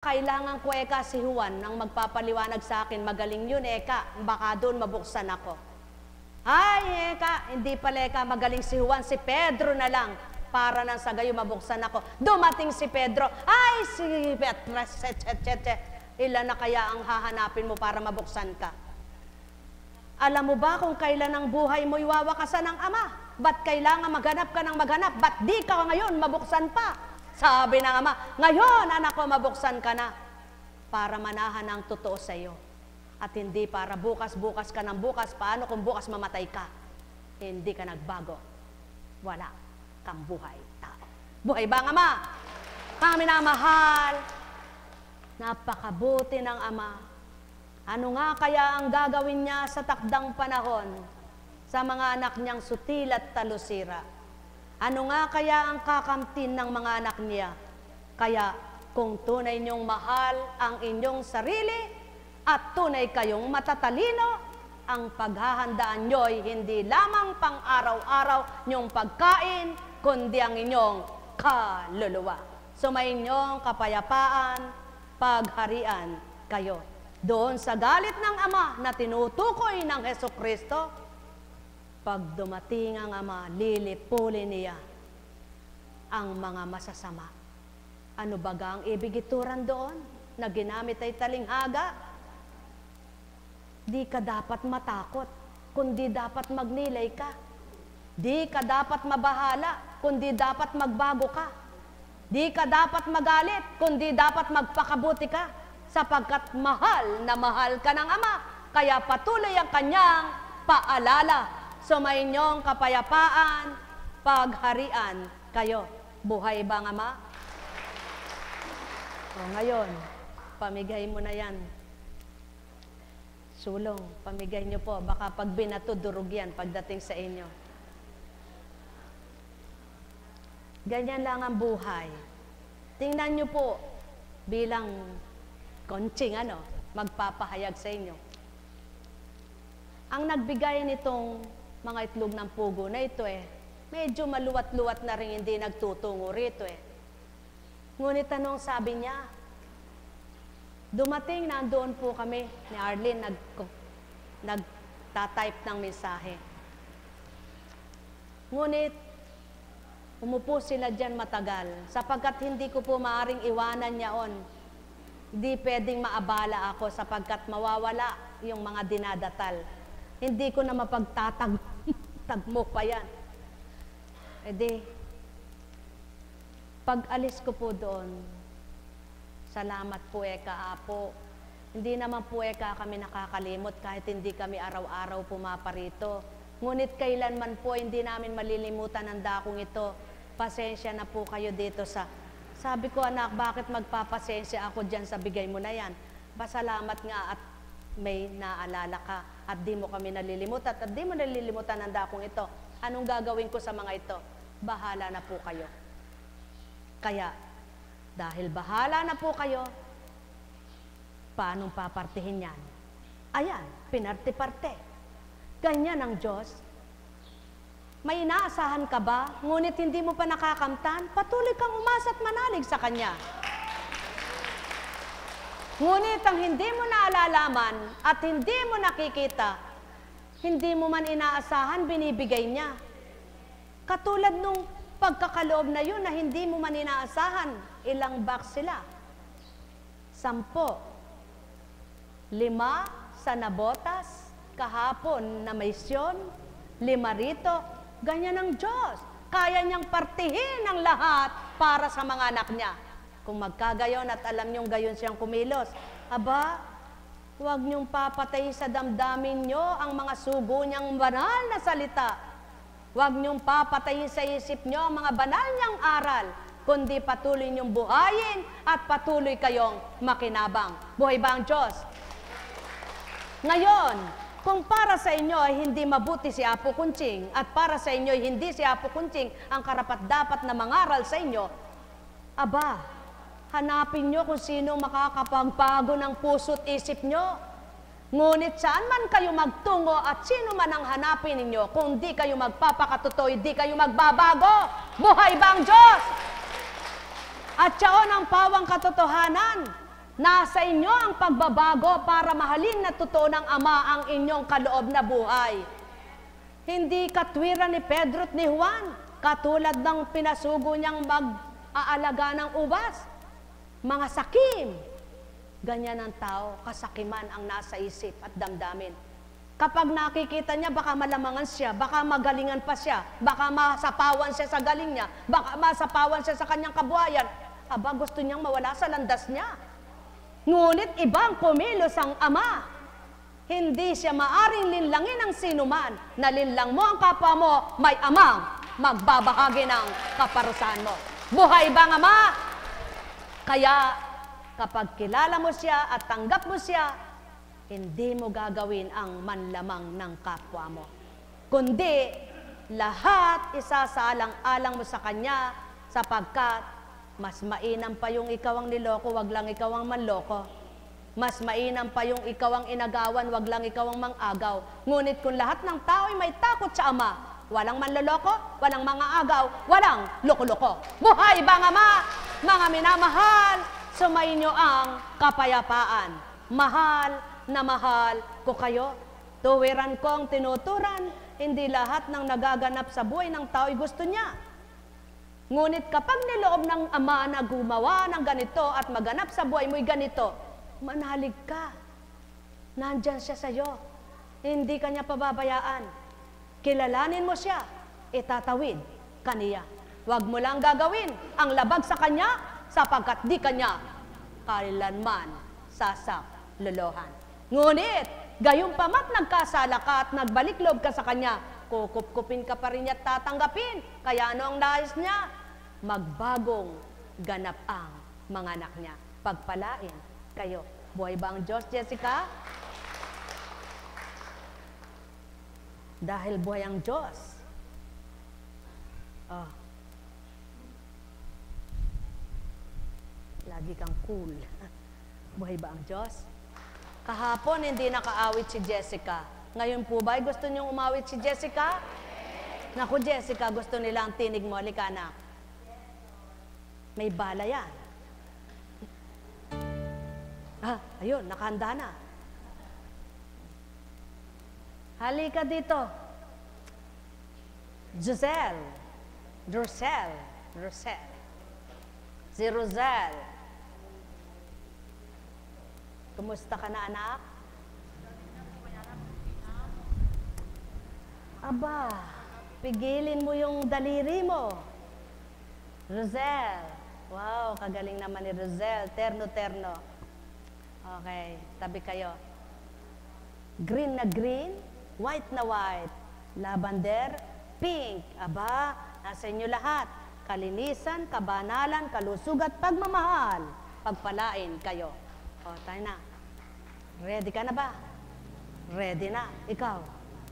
Kailangan ko eka si Juan nang magpapaliwanag sa akin, magaling yun eka, baka doon mabuksan ako. Ay eka, hindi pala eka magaling si Juan, si Pedro na lang, para nang sa gayo mabuksan ako. Dumating si Pedro, ay si Petrus, ilan na kaya ang hahanapin mo para mabuksan ka? Alam mo ba kung kailan ang buhay mo iwawakasan ng Ama? Ba't kailangan maghanap ka ng maghanap? Ba't di ka ngayon mabuksan pa? Sabi ng Ama, ngayon anak ko mabuksan ka na para manahan ang totoo sa iyo. At hindi para bukas-bukas ka ng bukas, paano kung bukas mamatay ka? Hindi ka nagbago. Wala kang buhay tao. Buhay ba ang Ama? Ang minamahal, napakabuti ng Ama. Ano nga kaya ang gagawin niya sa takdang panahon sa mga anak niyang sutil at talusira? Ano nga kaya ang kakamtin ng mga anak niya? Kaya kung tunay niyong mahal ang inyong sarili at tunay kayong matatalino, ang paghahandaan niyo'y hindi lamang pang araw-araw niyong pagkain, kundi ang inyong kaluluwa. Sumayin niyong kapayapaan, pagharian kayo. Doon sa galit ng Ama na tinutukoy ng Hesukristo, pag dumating ang Ama, lilipulin niya ang mga masasama. Ano baga ang ibig ituran doon na ginamit ay talinghaga? Di ka dapat matakot, kundi dapat magnilay ka. Di ka dapat mabahala, kundi dapat magbago ka. Di ka dapat magalit, kundi dapat magpakabuti ka, sapagkat mahal na mahal ka ng Ama, kaya patuloy ang kanyang paalala. Sumayin niyong kapayapaan, pagharian kayo. Buhay ba ang Ama? O ngayon, pamigay mo na yan. Sulong, pamigay niyo po. Baka pag binato, durog yan pagdating sa inyo. Ganyan lang ang buhay. Tingnan niyo po, bilang kontsing, magpapahayag sa inyo. Ang nagbigay nitong mga itlog ng pugo na ito medyo maluwat-luwat na rin hindi nagtutungo rito Ngunit anong sabi niya? Dumating, nandoon po kami ni Arlene, nagtatype ng mensahe. Ngunit, umupo sila dyan matagal, sapagkat hindi ko po maaring iwanan niyaon. Hindi pwedeng maabala ako sapagkat mawawala yung mga dinadatal. Hindi ko na mapagtatagmo pa yan. Pag alis ko po doon, salamat po eka Apo. Hindi naman po eka kami nakakalimot kahit hindi kami araw-araw pumaparito. Ngunit kailanman po hindi namin malilimutan ang dakong ito. Pasensya na po kayo dito sa... Sabi ko, anak, bakit magpapasensya ako dyan sa bigay mo na yan? Pasalamat nga at may naalala ka at di mo kami nalilimutan at di mo nalilimutan ang dakong ito. Anong gagawin ko sa mga ito? Bahala na po kayo. Kaya, dahil bahala na po kayo, paanong papartihin yan? Ayan, pinarte-parte. Ganyan ang Diyos. May inaasahan ka ba, ngunit hindi mo pa nakakamtan? Patuloy kang umasa at manalig sa Kanya. Ngunit ang hindi mo naalalaman at hindi mo nakikita, hindi mo man inaasahan, binibigay niya. Katulad nung pagkakaloob na yun na hindi mo man inaasahan, ilang box sila? 10. 5 sa nabotas, kahapon na misyon, 5 rito, ganyan ang Diyos. Kaya niyang partihin ang lahat para sa mga anak niya. Kung magkagayon at alam niyong gayon siyang kumilos, aba, huwag niyong papatay sa damdamin niyo ang mga sugo niyang banal na salita. Huwag niyong papatayin sa isip niyo ang mga banal niyang aral, kundi patuloy niyong buhayin at patuloy kayong makinabang. Buhay ba ang Diyos? Ngayon, kung para sa inyo ay hindi mabuti si Apo Kunching at para sa inyo ay hindi si Apo Kunching ang karapat-dapat na mangaral sa inyo, aba, hanapin nyo kung sino makakapagbago ng puso't isip nyo. Ngunit saan man kayo magtungo at sino man ang hanapin ninyo, kung di kayo magpapakatotoo, di kayo magbabago. Buhay ba ang Diyos? At siyaon ang pawang katotohanan. Nasa inyo ang pagbabago para mahalin na totoo ng Ama ang inyong kaloob na buhay. Hindi katwiran ni Pedro at ni Juan, katulad ng pinasugo niyang mag-aalaga ng ubas. Mga sakim. Ganyan ang tao, kasakiman ang nasa isip at damdamin. Kapag nakikita niya, baka malamangan siya, baka magalingan pa siya, baka masapawan siya sa galing niya, baka masapawan siya sa kanyang kabuhayan. Aba, gusto niyang mawala sa landas niya. Ngunit ibang kumilos ang Ama. Hindi siya maaring linlangin ng sinuman. Nalinlang mo ang kapwa mo, may amang magbabahagi ng kaparusahan mo. Buhay bang Ama? Kaya kapag kilala mo siya at tanggap mo siya, hindi mo gagawin ang manlamang ng kapwa mo. Kundi lahat isasaalang-alang mo sa Kanya sapagkat mas mainam pa yung ikaw ang niloko, wag lang ikaw ang manloko. Mas mainam pa yung ikaw ang inagawan, wag lang ikaw ang mangagaw. Ngunit kung lahat ng tao ay may takot sa Ama, walang manloloko, walang mga agaw, walang loko-loko. Buhay bang Ama? Mga minamahal, sumainyo ang kapayapaan. Mahal na mahal ko kayo. Tuwiran ko ang tinuturan, hindi lahat ng nagaganap sa buhay ng tao ay gusto niya. Ngunit kapag niloob ng Ama na gumawa ng ganito at maganap sa buhay mo'y ganito, manalig ka. Nandyan siya sa'yo. Hindi ka niya pababayaan. Kilalanin mo siya, itatawid kaniya. Huwag mo lang gagawin ang labag sa kanya sapagkat di kanya kailanman sasaklolohan. Ngunit, gayunpamat nagkasala ka at nagbalik loob ka sa kanya, kukup-kupin ka pa rin niya at tatanggapin. Kaya ano ang nais niya? Magbagong ganap ang mga anak niya. Pagpalain kayo. Buhay ba ang Diyos, Jessica? Dahil buhay ang Diyos. Oh. Lagi kang cool. Buhay ba ang Diyos? Kahapon, hindi nakaawit si Jessica. Ngayon po ba, gusto niyong umawit si Jessica? Naku, Jessica, gusto nila ang tinig mo. Halika na. May bala yan. Ayun, nakahanda na. Halika dito. Giselle. Rosel. Si Rosel. Kumusta ka na, anak? Aba, pigilin mo yung daliri mo. Rosel. Wow, kagaling naman ni Rosel. Terno-terno. Okay, tabi kayo. Green na green, white na white. Lavender, pink. Aba, nasa inyo lahat. Kalinisan, kabanalan, kalusug at pagmamahal. Pagpalain kayo. O, tayo na. Ready ka na ba? Ready na. Ikaw.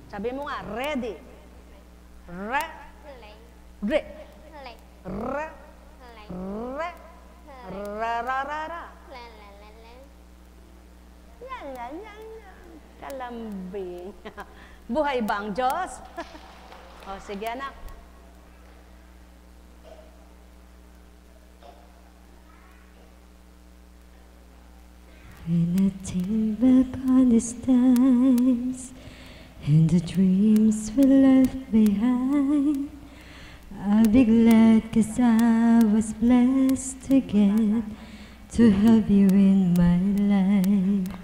Sabi mo nga, ready. Kalambing. Buhay ba ang Diyos? O, sige anak. When I think back on these times and the dreams we left behind, I'll be glad 'cause I was blessed again to have you in my life.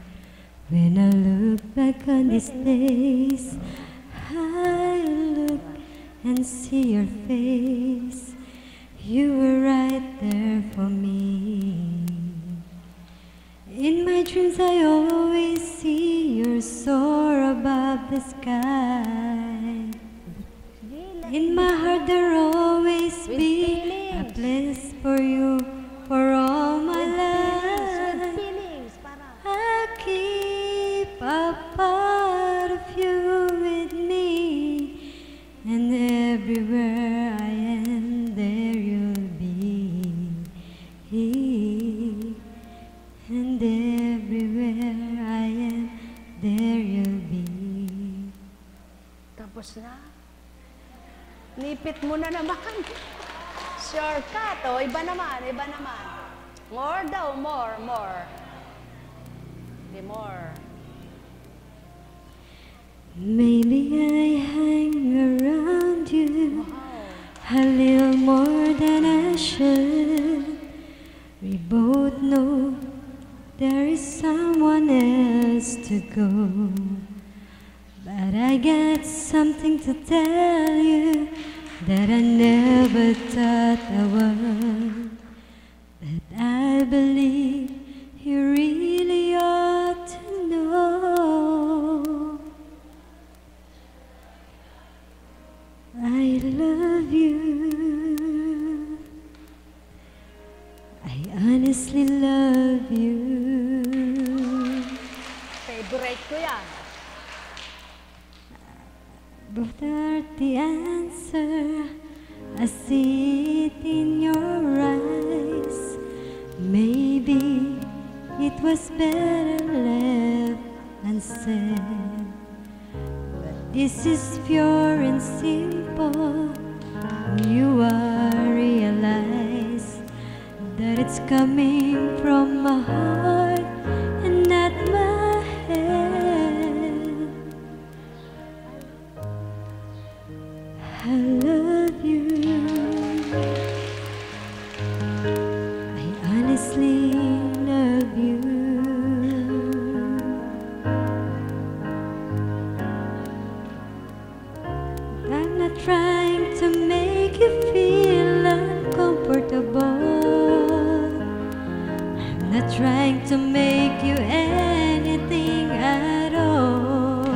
When I look back on these days, I look and see your face. You were right there for me. In my dreams I always see you soar above the sky. In my heart there'll always be a place for you for all my life. I keep a part of you with me, and everywhere I am, there you'll be. And everywhere I am, there you'll be. Tapos na. Nipit mo na naman. Shortcut. O, iba naman, iba naman. More daw, more. Okay, more. Maybe I hang around you a little more than I should. We both know there is someone else to go. But I got something to tell you that I never thought I would. But I believe you really ought to know. I love you. I honestly love you. Favorite ko yan. Both are the answer. I see it in your eyes. Maybe it was better left unsaid. But this is pure and simple. You are realize that it's coming from my heart and not my head. I love you. I honestly love you. I'm not trying to make you feel uncomfortable. I'm not trying to make you anything at all.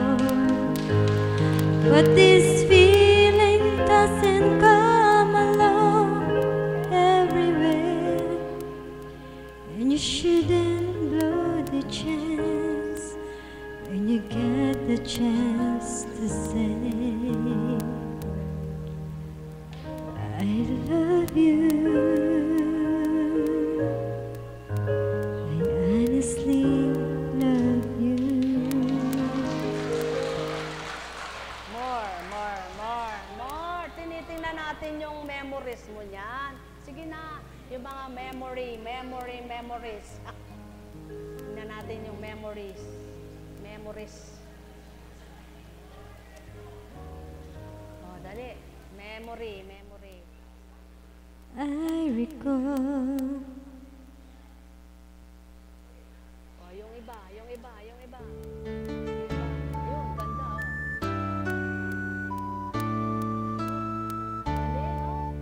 But this feeling doesn't come along everywhere, and you shouldn't blow the chance when you get the chance to say I love you. I honestly love you. More. Tinitingnan natin yung memories mo niyan. Sige na, yung mga memories. Tingnan natin yung memories. Oh, dali. Memory. I recall Oh, yung iba. Ayun, ganda, oh. Dali, oh.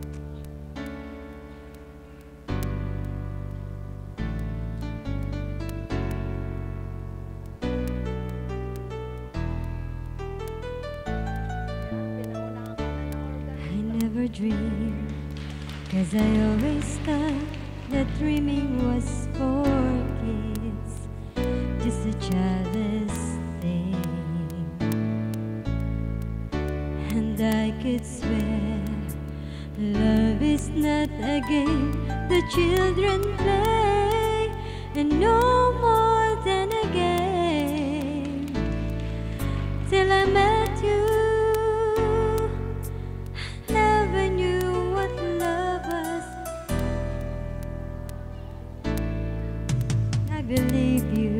Pinaunahan ka na ng organ. I never dreamed, 'cause I always thought that dreaming was for kids, just a childish thing. And I could swear love is not a game the children play, and no more than a game. Till I met you, I never knew what love was. I believe you.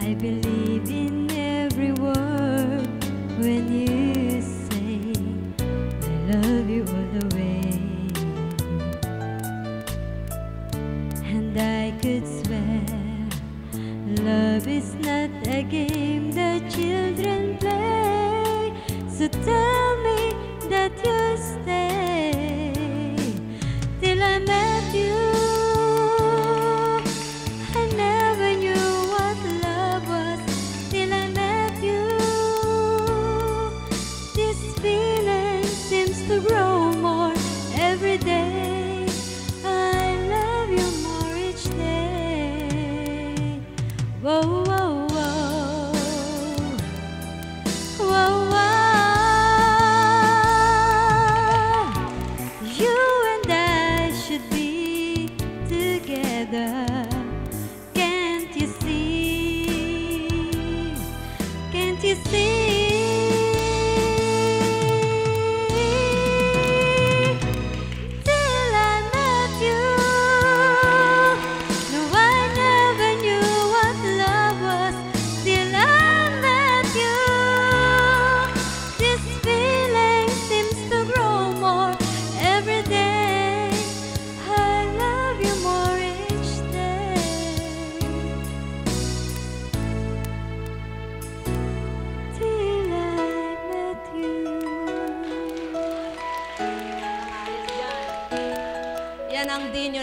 I believe in every word when you say I love you all the way. And I could swear love is not a game the children play. So tell me that you'll stay till I met you. I never knew what love was till I met you. This feeling seems to grow more every day. I love you more each day. Whoa, whoa, whoa. Whoa, whoa.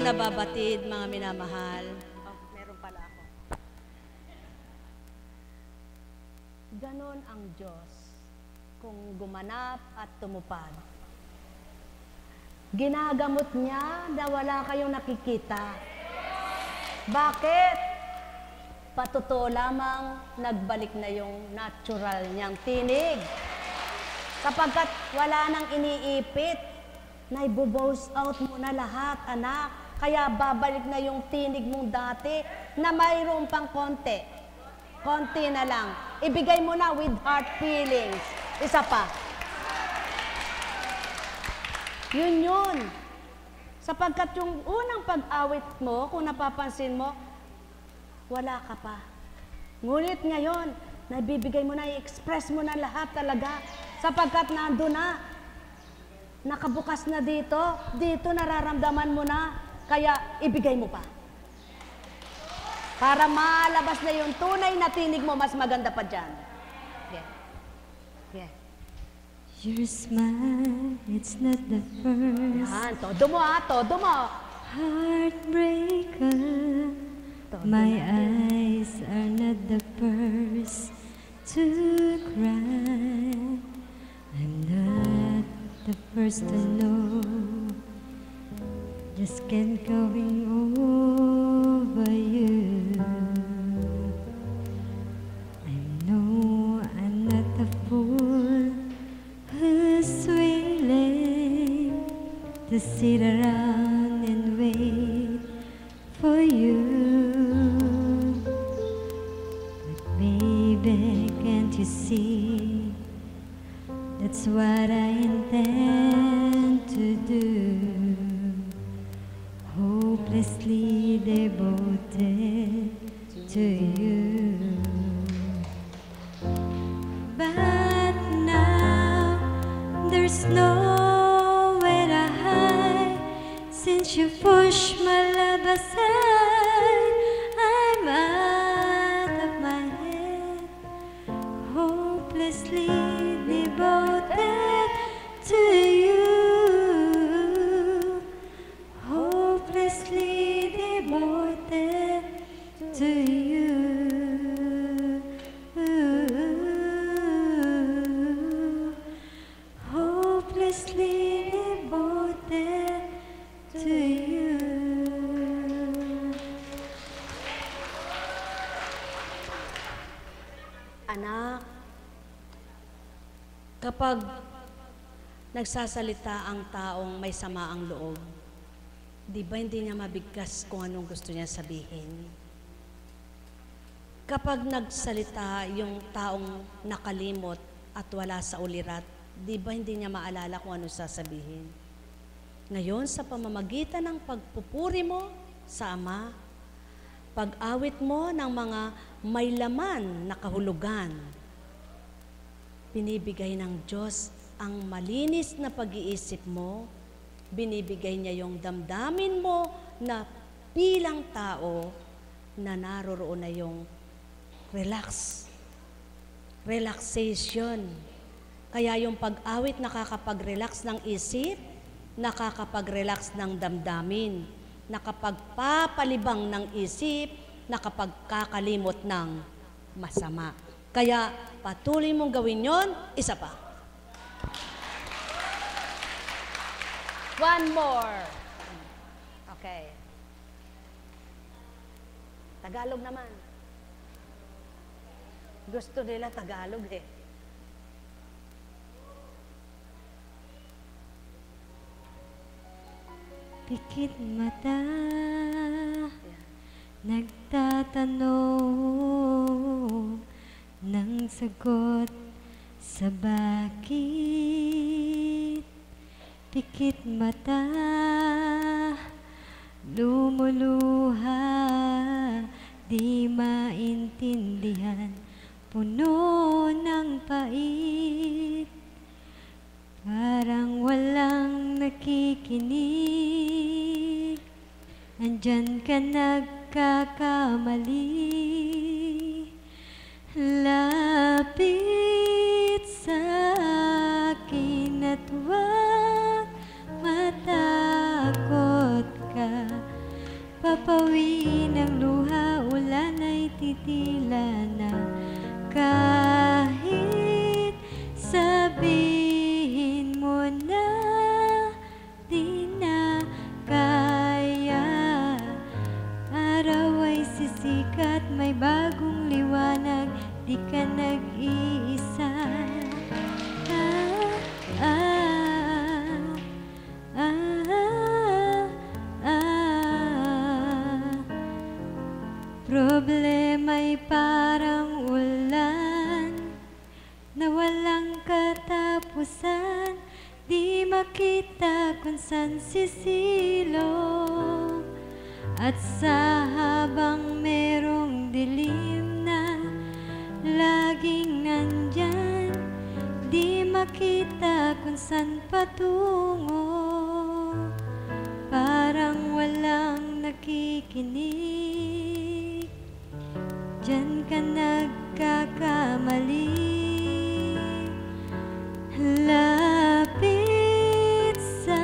nababatid, mga minamahal. Oh, meron pala ako. Ganon ang Diyos kung gumanap at tumupad. Ginagamot niya na wala kayong nakikita. Bakit? Patotoo lamang nagbalik na yung natural niyang tinig. Kapagkat wala nang iniipit, na ibo-boast out mo na lahat, anak. Kaya babalik na yung tinig mong dati na mayroon pang konti. Konti na lang. Ibigay mo na with heart feelings. Isa pa. Yun. Sapagkat yung unang pag-awit mo, kung napapansin mo, wala ka pa. Ngunit ngayon, nabibigay mo na, i-express mo na lahat talaga. Sapagkat nandun na. Nakabukas na dito. Dito nararamdaman mo na. Kaya ibigay mo pa. Para malabas na yung tunay na tinig mo, mas maganda pa dyan. Yeah. Your smile, it's not the first. Yan, todo mo ha, todo mo. Heartbreaker. Todo My natin. eyes are not the first to cry. I'm not the first to know. Just can't going over you. I know I'm not the fool who's willing to sit around and wait for you. But baby, can't you see? That's what I intend to do. Hopelessly devoted to you. But now there's nowhere to hide. Since you pushed my love aside, I'm out of my head. Hopelessly devoted to you. Hopelessly devoted to you. Hopelessly devoted to you. Anak, kapag nagsasalita ang taong may sama ang loob, di ba hindi niya mabigkas kung anong gusto niya sabihin? Kapag nagsalita yung taong nakalimot at wala sa ulirat, di ba hindi niya maalala kung anong sasabihin? Ngayon, sa pamamagitan ng pagpupuri mo sa Ama, pag-awit mo ng mga may laman na kahulugan, binibigay ng Diyos ang malinis na pag-iisip mo, binibigay niya yung damdamin mo na bilang tao na naroroon na yung relaxation. Kaya yung pag-awit nakakapag-relax ng isip, nakakapag-relax ng damdamin, nakapagpapalibang ng isip, nakapagkakalimot ng masama. Kaya patuloy mong gawin yon, isa pa. One more. Okay. Tagalog naman. Gusto nila Tagalog eh. Pikit mata, nagtatanong ng sagot sa bakit. Pikit mata, lumuluha, di maintindihan, puno ng pait. Parang walang nakikinig, andyan ka nagkakamali. Lapit sa akin at huwag matakot ka. Papawi ng luha, ulan ay titila na. Kahit sabihin mo na di na kaya, araw ay sisikat, may bagong liwanag, di ka nag-iisa. Problema'y parang ulan na walang katapusan, di makita kung saan sisilong. At sa habang merong dilim na laging nandyan, di makita kung saan patungo. Parang walang nakikinig, diyan ka nagkakamali. Lapit sa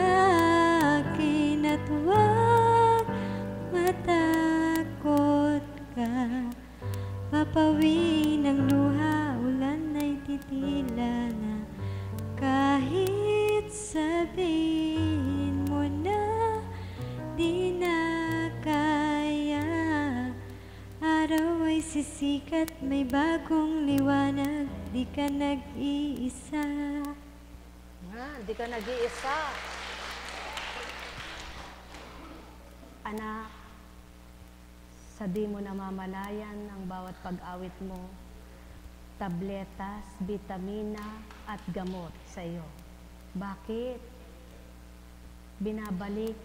akin at huwag matakot ka. Papawi ng luha, ulan ay titila na. Kahit sabihin mo na di na kaya, araw ay sisikat, may bagong liwanag, di ka nag-iisa. Di ka nag-iisa. Anak, sa di mo namamalayan ang bawat pag-awit mo, tabletas, bitamina at gamot sa iyo. Bakit? Binabalik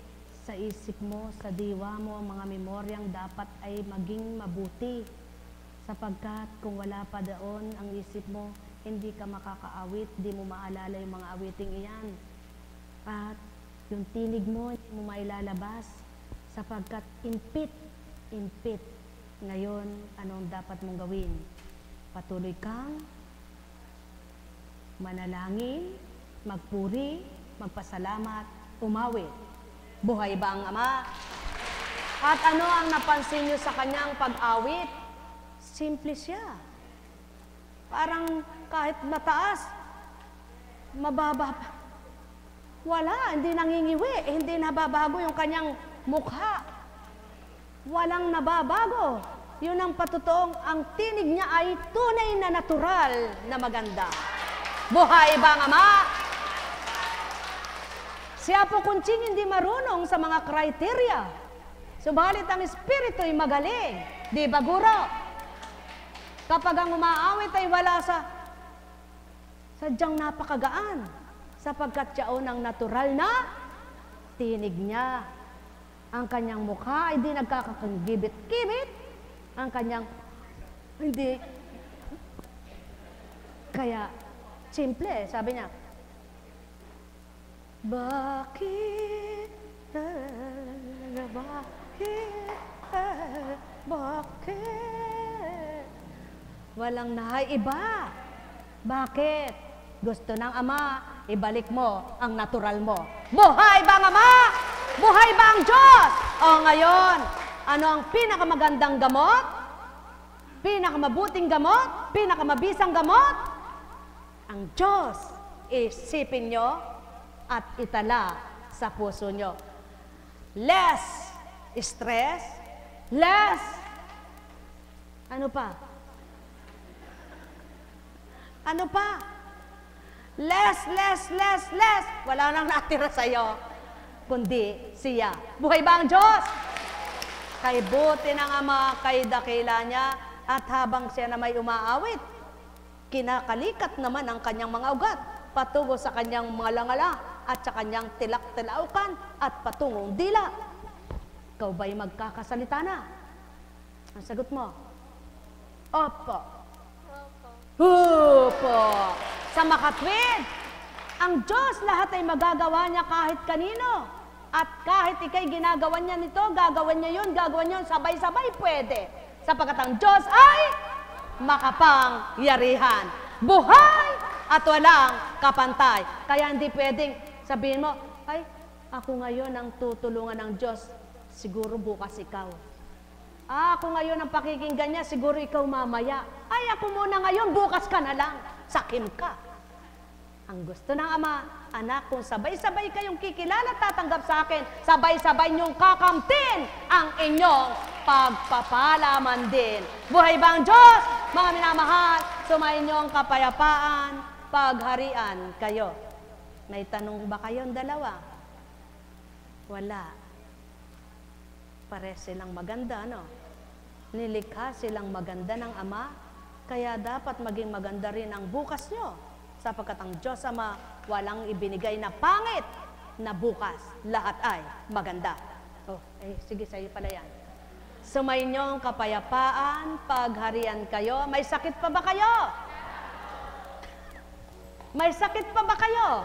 sa isip mo, sa diwa mo, ang mga memoryang dapat ay maging mabuti. Sapagkat kung wala pa doon ang isip mo, hindi ka makakaawit, di mo maalala yung mga awiting iyan. At yung tinig mo, hindi mo mailalabas. Sapagkat impit. Ngayon, anong dapat mong gawin? Patuloy kang manalangin, magpuri, magpasalamat, umawit. Buhay ba ang Ama? At ano ang napansin niyo sa kanyang pag-awit? Simple siya. Parang kahit mataas, mababa pa. Wala, hindi nangingiwi, hindi nababago yung kanyang mukha. Walang nababago. Yun ang patutuong, ang tinig niya ay tunay na natural na maganda. Buhay ba ang Ama? Si Apo Kunching hindi marunong sa mga kriteria. Subalit ang Espiritu'y magaling. Di ba, Guro? Kapag ang umaawit ay wala sa sadyang napakagaan, sapagkat siyaon ang natural na tinig niya. Ang kanyang mukha ay di nagkakagibit-kibit. Ang kanyang hindi. Kaya, simple, sabi niya, bakit, walang naiiba. Bakit? Gusto ng Ama, ibalik mo ang natural mo. Buhay ba ang Ama? Buhay ba ang Diyos? O ngayon, ano ang pinakamagandang gamot? Pinakamabuting gamot? Pinakamabisang gamot? Ang Diyos. Isipin nyo at itala sa puso nyo. Less stress, less, ano pa? Ano pa? Less. Wala nang natira sa'yo, kundi siya. Buhay ba ang Diyos? Kay buti ng Ama, kay dakila niya, at habang siya na may umaawit, kinakalikat naman ang kanyang mga ugat, patungo sa kanyang mga langala, at sa kanyang tilak-tilaukan, at patungong dila. Ikaw ba'y magkakasalita na? Ang sagot mo? Opo. Opo. Sa makatwid, ang Diyos lahat ay magagawa niya kahit kanino. At kahit ikay ginagawa niya nito, gagawan niya yun, sabay-sabay pwede. Sapagkat ang Diyos ay makapangyarihan. Buhay at walang kapantay. Kaya hindi pwedeng sabihin mo, ay, ako ngayon ang tutulungan ng Diyos siguro bukas ikaw. Ako ngayon ang pakikinggan niya, siguro ikaw mamaya. Ay, ako muna ngayon, bukas ka na lang. Sakim ka. Ang gusto ng Ama, anak, kung sabay-sabay kayong kikilala at tatanggap sa akin, sabay-sabay niyong kakamtin ang inyong pagpapalaman din. Buhay ba ang Diyos? Mga minamahal, sumayin niyong kapayapaan, pagharian kayo. May tanong ba kayong dalawa? Wala. Pare silang maganda, no? Nilikha silang maganda ng Ama, kaya dapat maging maganda rin ang bukas nyo. Sapagkat ang Diyos Ama walang ibinigay na pangit na bukas. Lahat ay maganda. Oh, sige, sa'yo pala yan. Sumayin niyong kapayapaan, pagharian kayo. May sakit pa ba kayo? May sakit pa ba kayo?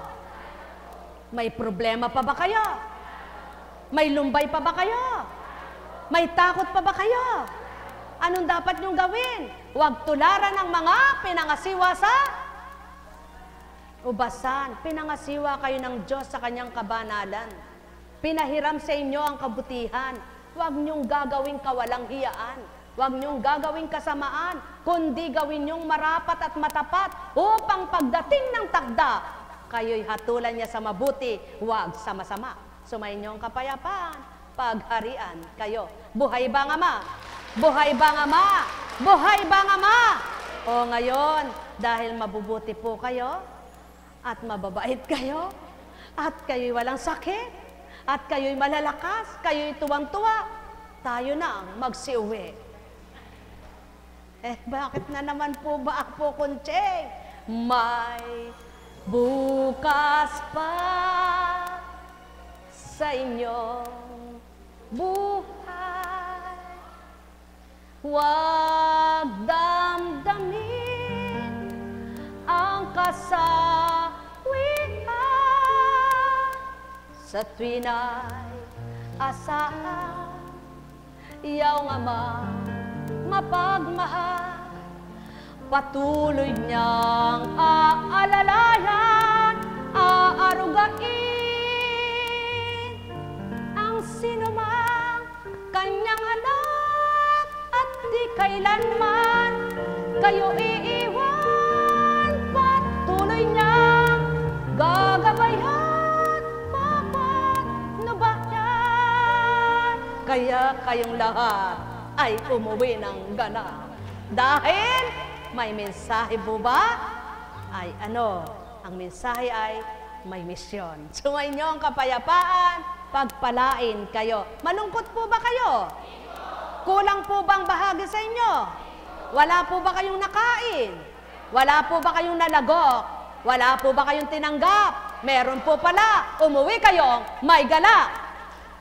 May problema pa ba kayo? May lumbay pa ba kayo? May takot pa ba kayo? Anong dapat niyong gawin? Huwag tularan ng mga pinangasiwa sa ubasan. Pinangasiwa kayo ng Diyos sa kanyang kabanalan. Pinahiram sa inyo ang kabutihan. Huwag niyong gagawing kawalang hiyaan. Huwag niyong gagawing kasamaan, kundi gawin niyong marapat at matapat upang pagdating ng takda, kayo'y hatulan niya sa mabuti, huwag sa masama. Sumayin niyong kapayapaan, pagharian kayo. Buhay ba ang Ama? Buhay ba ang Ama? Buhay ba ang Ama? O ngayon, dahil mabubuti po kayo, at mababait kayo, at kayo'y walang sakit, at kayo'y malalakas, kayo'y tuwang-tuwa, tayo na ang magsiuwi. Bakit na naman po ba ako, Kuncheng? May bukas pa sa inyong buhay. Huwag damdamin ang kasawian sa tuwin ay asahan. Iyong Ama mapagmahal, patuloy niyang aalalayan, aarugain ang sinumang kanyang anak at di kailanman kayo iiwan. Patuloy niyang gagabayan, papatnubayan. Kaya kayong lahat ay umuwi ng ganap. Dahil may mensahe po ba? Ay ano? Ang mensahe ay may misyon. Sumayin niyo ang kapayapaan, pagpalain kayo. Malungkot po ba kayo? Kulang po bang bahagi sa inyo? Wala po ba kayong nakain? Wala po ba kayong nalagok? Wala po ba kayong tinanggap? Meron po pala. Umuwi kayong may galak.